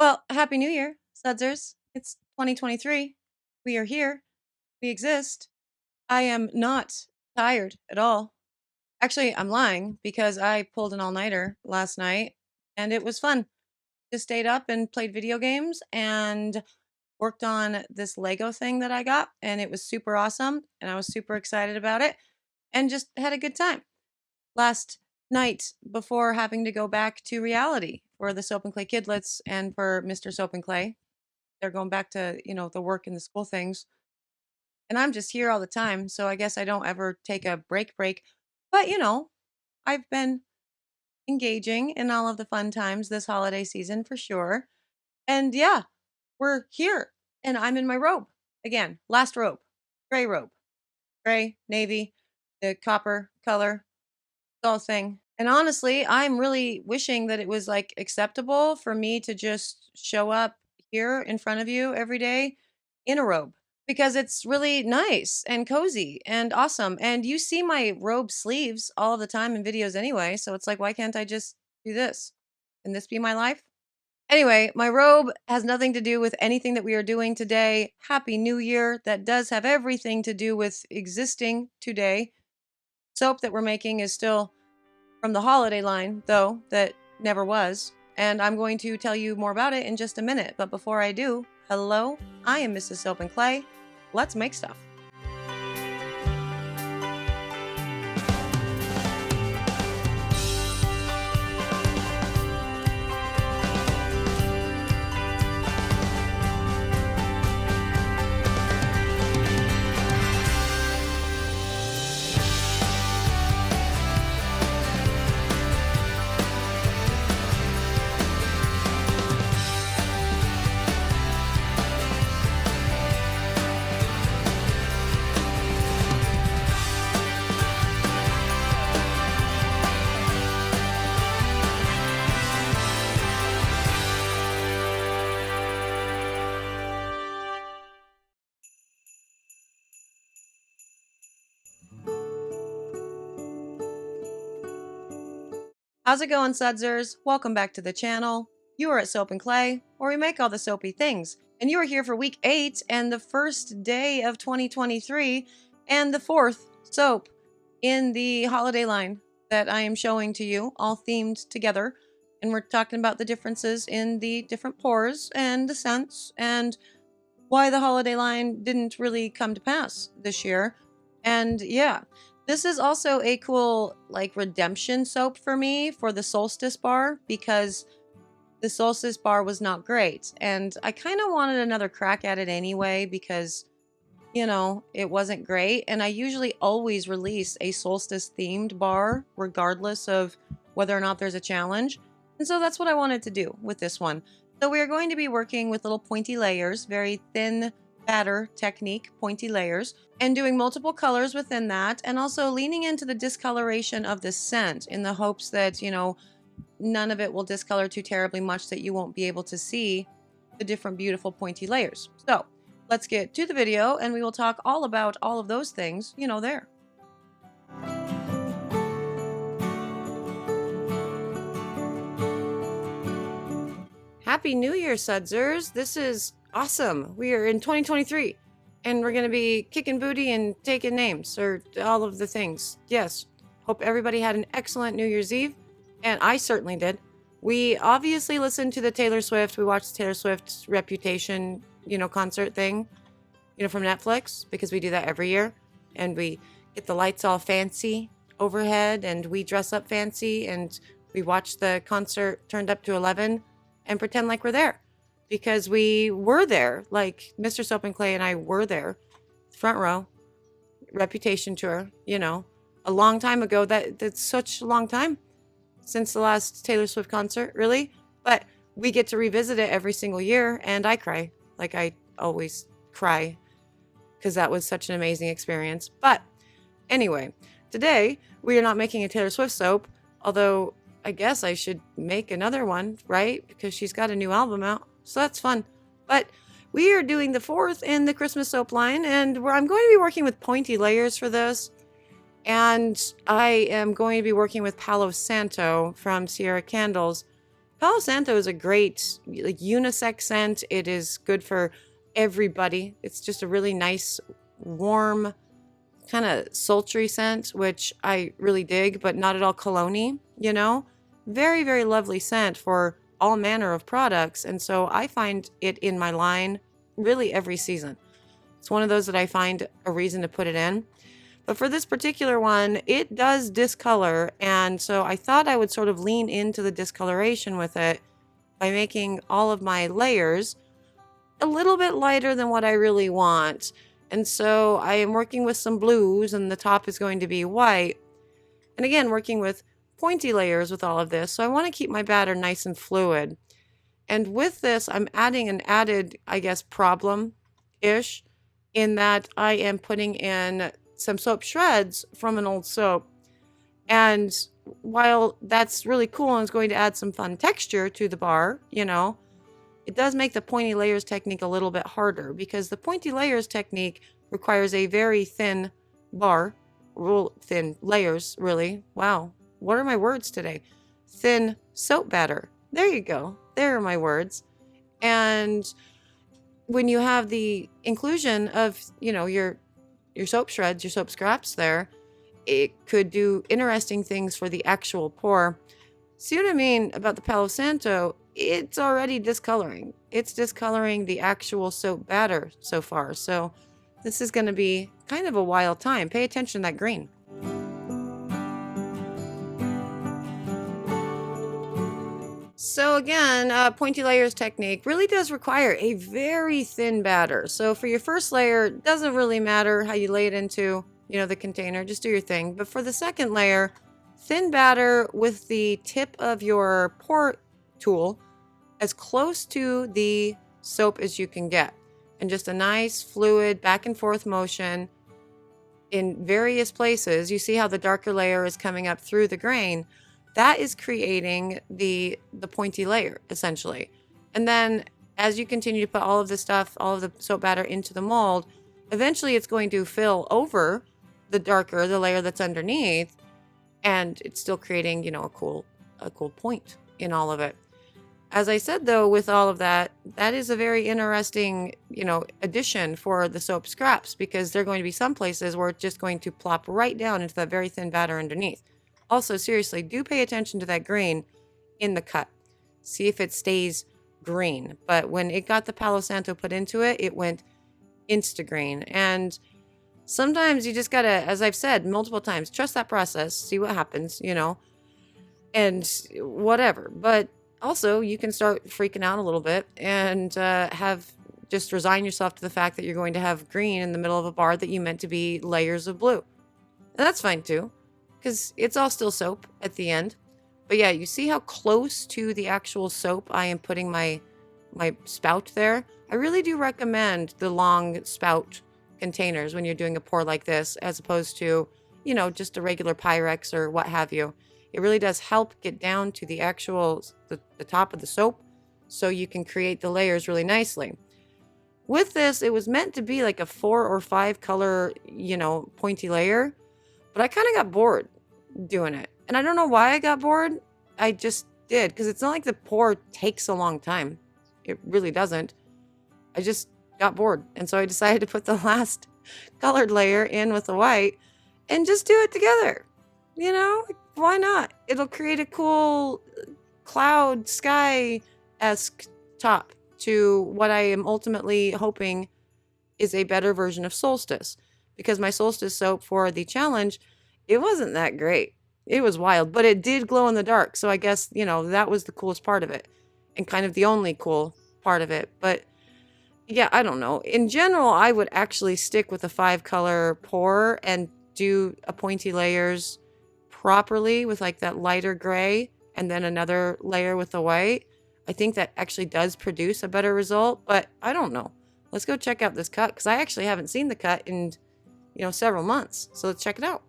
Well, Happy New Year, Sudsers. It's 2023. We are here. We exist. I am not tired at all. Actually, I'm lying because I pulled an all nighter last night and it was fun. Just stayed up and played video games and worked on this Lego thing that I got, and it was super awesome. And I was super excited about it and just had a good time. Last night, before having to go back to reality for the Soap and Clay Kidlets and for Mr. Soap and Clay, they're going back to, the work and the school things. And I'm just here all the time. So I guess I don't ever take a break. But, I've been engaging in all of the fun times this holiday season for sure. And yeah, we're here. And I'm in my robe again. Last robe, gray robe, gray, navy, the copper color, all thing. And honestly, I'm really wishing that it was like acceptable for me to just show up here in front of you every day in a robe because it's really nice and cozy and awesome. And you see my robe sleeves all the time in videos anyway. So it's like, why can't I just do this? Can this be my life? Anyway, my robe has nothing to do with anything that we are doing today. Happy New Year. That does have everything to do with existing today. Soap that we're making is still from the holiday line, though, that never was. And I'm going to tell you more about it in just a minute. But before I do, hello, I am Mrs. Soap and Clay. Let's make stuff. How's it going, Sudsers? Welcome back to the channel. You are at Soap and Clay, where we make all the soapy things. And you are here for week 8 and the first day of 2023 and the fourth soap in the holiday line that I am showing to you, all themed together. And we're talking about the differences in the different pours and the scents and why the holiday line didn't really come to pass this year. And yeah, this is also a cool like redemption soap for me for the solstice bar because the solstice bar was not great. And I kind of wanted another crack at it anyway because, it wasn't great. And I usually always release a solstice themed bar regardless of whether or not there's a challenge. And so that's what I wanted to do with this one. So we are going to be working with little pointy layers, very thin batter technique, pointy layers, and doing multiple colors within that, and also leaning into the discoloration of the scent in the hopes that, none of it will discolor too terribly much that you won't be able to see the different beautiful pointy layers. So let's get to the video and we will talk all about all of those things, there. Happy New Year, Sudsers. This is awesome. We are in 2023 and we're going to be kicking booty and taking names or all of the things. Yes. Hope everybody had an excellent New Year's Eve. And I certainly did. We obviously listened to the Taylor Swift. We watched Taylor Swift's Reputation, concert thing, from Netflix because we do that every year. And we get the lights all fancy overhead and we dress up fancy and we watch the concert turned up to 11 and pretend like we're there because we were there. Like Mr. Soap and Clay and I were there, front row, Reputation tour, a long time ago. That's such a long time since the last Taylor Swift concert, really. But we get to revisit it every single year and I cry. Like I always cry because that was such an amazing experience. But anyway, today we are not making a Taylor Swift soap, although I guess I should make another one, right? Because she's got a new album out. So that's fun. But we are doing the fourth in the Christmas soap line. And I'm going to be working with pointy layers for this. And I am going to be working with Palo Santo from Sierra Candles Palo Santo is a great like unisex scent. It is good for everybody. It's just a really nice, warm, kind of sultry scent, which I really dig, but not at all cologne-y, you know? Very, very lovely scent for all manner of products. And so I find it in my line really every season. It's one of those that I find a reason to put it in. But for this particular one, it does discolor. And so I thought I would sort of lean into the discoloration with it by making all of my layers a little bit lighter than what I really want. And so I am working with some blues, and the top is going to be white. And again, working with pointy layers with all of this. So I want to keep my batter nice and fluid. And with this, I'm adding an added, I guess, problem-ish in that I am putting in some soap shreds from an old soap. And while that's really cool and is going to add some fun texture to the bar, you know, it does make the pointy layers technique a little bit harder because the pointy layers technique requires a very thin bar, thin layers, really. Wow, what are my words today? Thin soap batter. There you go. There are my words. And when you have the inclusion of, you know, your soap shreds, your soap scraps there, it could do interesting things for the actual pour. See what I mean about the Palo Santo? It's already discoloring. It's discoloring the actual soap batter so far. So this is going to be kind of a wild time. Pay attention to that green. So again, pointy layers technique really does require a very thin batter. So for your first layer, it doesn't really matter how you lay it into, you know, the container. Just do your thing. But for the second layer, thin batter with the tip of your pour tool as close to the soap as you can get. And just a nice fluid back and forth motion in various places. You see how the darker layer is coming up through the grain. That is creating the pointy layer, essentially. And then as you continue to put all of the stuff, all of the soap batter into the mold, eventually it's going to fill over the layer that's underneath, and it's still creating, you know, a cool point in all of it. As I said, though, with all of that, that is a very interesting, you know, addition for the soap scraps, because there are going to be some places where it's just going to plop right down into that very thin batter underneath. Also, seriously, do pay attention to that green in the cut. See if it stays green. But when it got the Palo Santo put into it, it went insta-green. And sometimes you just gotta, as I've said multiple times, trust that process, see what happens, you know, and whatever. But also, you can start freaking out a little bit and just resign yourself to the fact that you're going to have green in the middle of a bar that you meant to be layers of blue. And that's fine too, because it's all still soap at the end. But yeah, you see how close to the actual soap I am putting my spout there? I really do recommend the long spout containers when you're doing a pour like this, as opposed to, you know, just a regular Pyrex or what have you. It really does help get down to the actual, the top of the soap, so you can create the layers really nicely. With this, it was meant to be like a 4 or 5 color, you know, pointy layer, but I kind of got bored doing it. And I don't know why I got bored. I just did, because it's not like the pour takes a long time. It really doesn't. I just got bored. And so I decided to put the last colored layer in with the white and just do it together. You know, why not? It'll create a cool cloud sky-esque top to what I am ultimately hoping is a better version of Solstice. Because my Solstice soap for the challenge, it wasn't that great. It was wild, but it did glow in the dark. So I guess, you know, that was the coolest part of it, and kind of the only cool part of it. But yeah, I don't know. In general, I would actually stick with a 5-color pour and do a pointy layers properly with like that lighter gray and then another layer with the white. I think that actually does produce a better result, but I don't know. Let's go check out this cut, because I actually haven't seen the cut in, you know, several months. So let's check it out.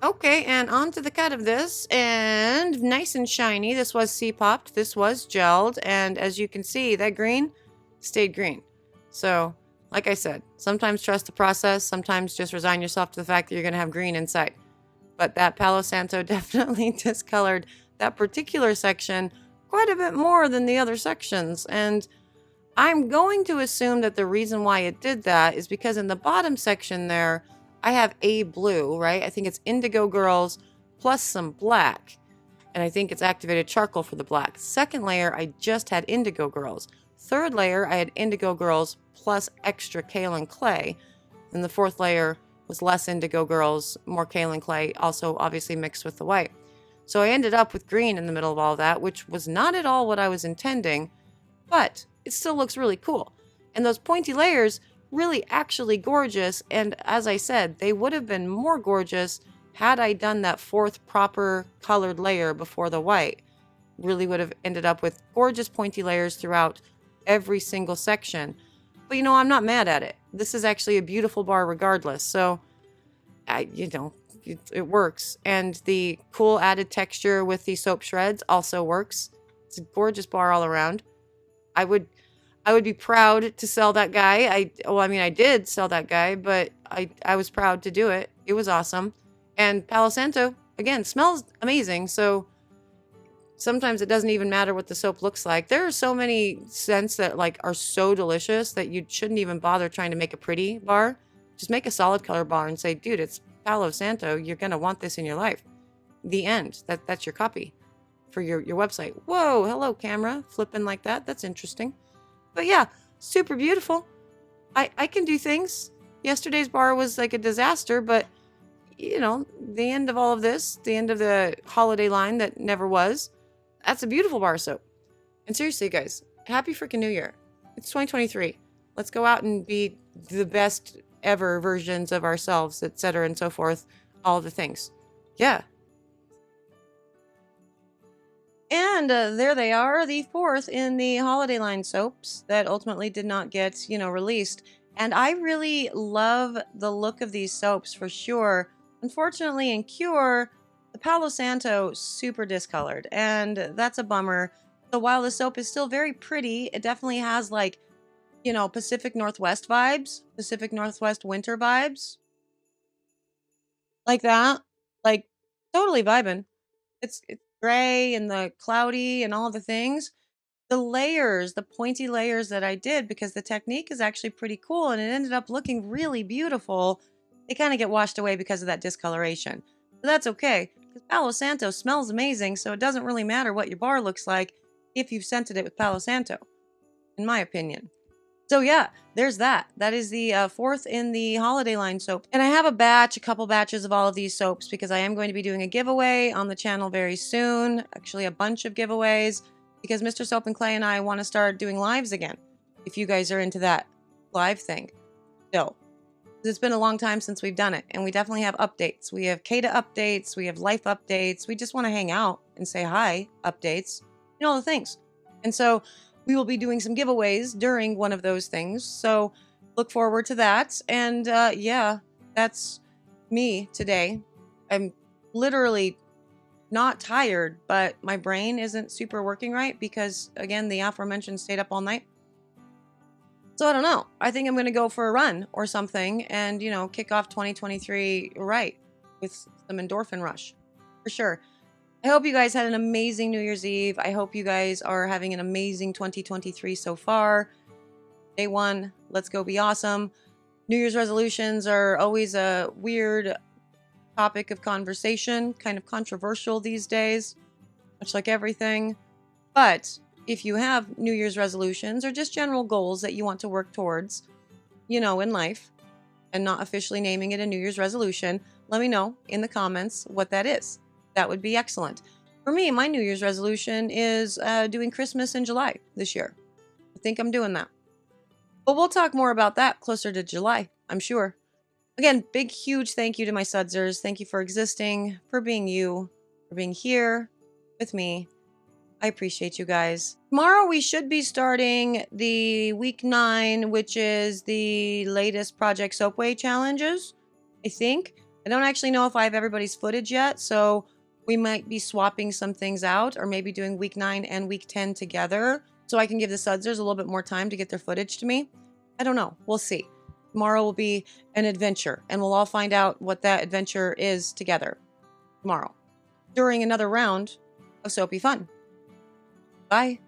Okay, and on to the cut of this, and nice and shiny. This was C-popped, this was gelled, and as you can see, that green stayed green. So like I said, sometimes trust the process, sometimes just resign yourself to the fact that you're going to have green inside. But that Palo Santo definitely discolored that particular section quite a bit more than the other sections. And I'm going to assume that the reason why it did that is because in the bottom section there, I have a blue, right? I think it's Indigo Girls plus some black. And I think it's activated charcoal for the black. Second layer, I just had Indigo Girls. Third layer, I had Indigo Girls plus extra kaolin clay. And the fourth layer was less Indigo Girls, more kaolin clay, also obviously mixed with the white. So I ended up with green in the middle of all that, which was not at all what I was intending, but it still looks really cool. And those pointy layers, really actually gorgeous. And as I said, they would have been more gorgeous had I done that fourth proper colored layer before the white. Really would have ended up with gorgeous pointy layers throughout every single section. But I'm not mad at it. This is actually a beautiful bar regardless. So, it works. And the cool added texture with the soap shreds also works. It's a gorgeous bar all around. I would be proud to sell that guy. I did sell that guy, but I was proud to do it. It was awesome. And Palo Santo, again, smells amazing. So sometimes it doesn't even matter what the soap looks like. There are so many scents that are so delicious that you shouldn't even bother trying to make a pretty bar. Just make a solid color bar and say, dude, it's Palo Santo. You're going to want this in your life. The end. That's your copy for your website. Whoa, hello camera. Flipping like that. That's interesting. But yeah, super beautiful. I can do things. Yesterday's bar was like a disaster, but the end of all of this, the end of the holiday line that never was, that's a beautiful bar soap. And seriously, guys, happy freaking New Year. It's 2023. Let's go out and be the best ever versions of ourselves, etc. and so forth. All the things. Yeah. And there they are, the fourth in the holiday line soaps that ultimately did not get, released. And I really love the look of these soaps for sure. Unfortunately, in Cure, the Palo Santo super discolored, and that's a bummer. So while the soap is still very pretty, it definitely has Pacific Northwest vibes, Pacific Northwest winter vibes. Like that. Like totally vibing. It's gray and the cloudy and all the things. The layers, the pointy layers that I did, because the technique is actually pretty cool and it ended up looking really beautiful. They kind of get washed away because of that discoloration. But that's okay, because Palo Santo smells amazing, so it doesn't really matter what your bar looks like if you've scented it with Palo Santo, in my opinion. So yeah, there's that. That is the fourth in the holiday line soap. And I have a couple batches of all of these soaps because I am going to be doing a giveaway on the channel very soon. Actually, a bunch of giveaways because Mr. Soap and Clay and I want to start doing lives again. If you guys are into that live thing. Still. It's been a long time since we've done it, and we definitely have updates. We have Kata updates, we have life updates. We just want to hang out and say hi updates, all the things. And so we will be doing some giveaways during one of those things. So look forward to that. And yeah, that's me today. I'm literally not tired, but my brain isn't super working right because, again, the aforementioned stayed up all night. So I don't know. I think I'm going to go for a run or something and, kick off 2023 right with some endorphin rush for sure. I hope you guys had an amazing New Year's Eve. I hope you guys are having an amazing 2023 so far. Day one, let's go be awesome. New Year's resolutions are always a weird topic of conversation, kind of controversial these days, much like everything. But if you have New Year's resolutions or just general goals that you want to work towards, in life, and not officially naming it a New Year's resolution, let me know in the comments what that is. That would be excellent. For me, my New Year's resolution is doing Christmas in July this year. I think I'm doing that. But we'll talk more about that closer to July, I'm sure. Again, big, huge thank you to my Sudsers. Thank you for existing, for being you, for being here with me. I appreciate you guys. Tomorrow we should be starting the week 9, which is the latest Project Soapway challenges, I think. I don't actually know if I have everybody's footage yet, so we might be swapping some things out or maybe doing week 9 and week 10 together so I can give the Sudsers a little bit more time to get their footage to me. I don't know. We'll see. Tomorrow will be an adventure, and we'll all find out what that adventure is together tomorrow during another round of soapy fun. Bye.